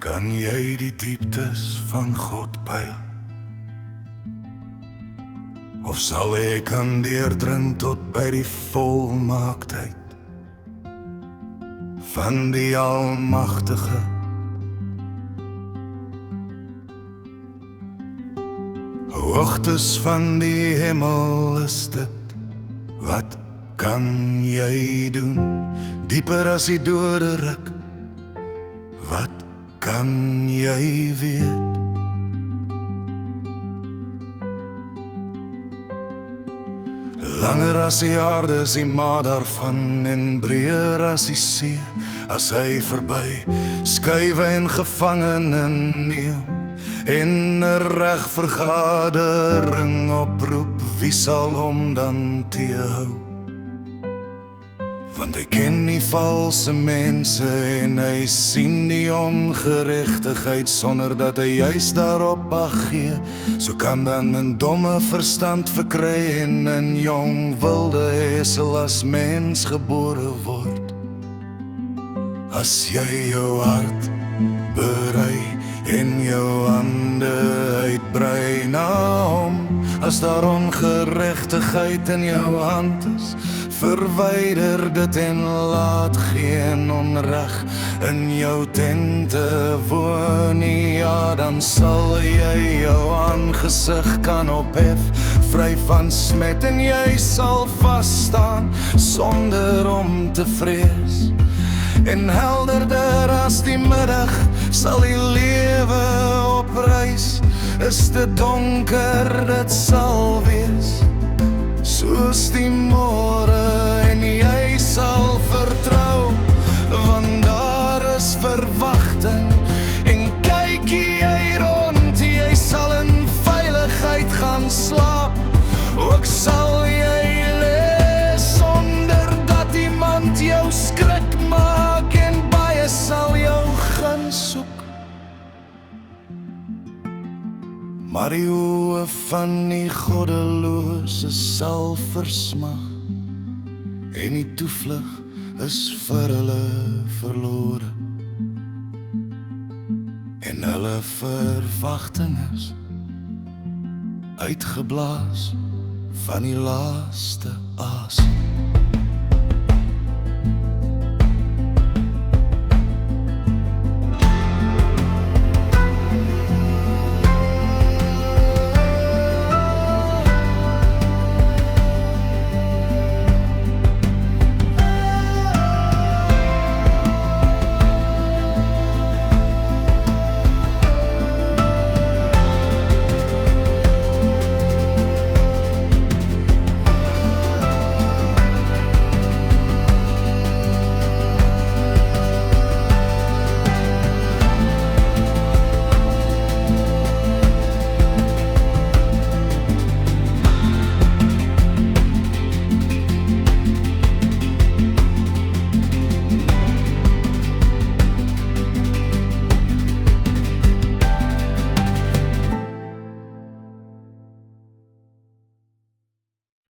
Kan jy die dieptes van God pyl? Of sal ek kan deurdring tot by die volmaaktheid van die Almagtige? Hoogtes van die hemel is dit, wat kan jy doen? Dieper as die dode ruk, wat kan jy weet? Langer as die aarde is die maat daarvan, en breër as die see, as hy verby skuiwe en gevangene neem, en 'n regvergadering oproep, wie sal hom dan teehou? Want hy ken die valse mense en hy sien die ongeregtigheid sonder dat hy juist daarop ag gee. So kan dan 'n domme verstand verkry en 'n jong wilde esel as mens gebore word. As jy jou hart berei en jou hande uitbrei na hom, as daar ongeregtigheid in jou hand is, verwyder dit en laat geen onreg in jou tente woon nie. Ja, dan sal jy jou aangesig kan ophef, vry van smet, en jy sal vasstaan sonder om te vrees. En helderder as die middag sal die lewe opreis. Is dit donker, dit sal wees soos die môre, en jy sal vertrou, want daar is verwagting. En kyk jy rond, jy sal in veiligheid gaan slaap. Ook sal jy lees sonder dat iemand jou skrik maak, en baie sal jou gaan soek. Maar die oë van die goddelose sal versmag, en die toevlug is vir hulle verlore, en hulle verwagting is uitgeblaas van die laaste asem.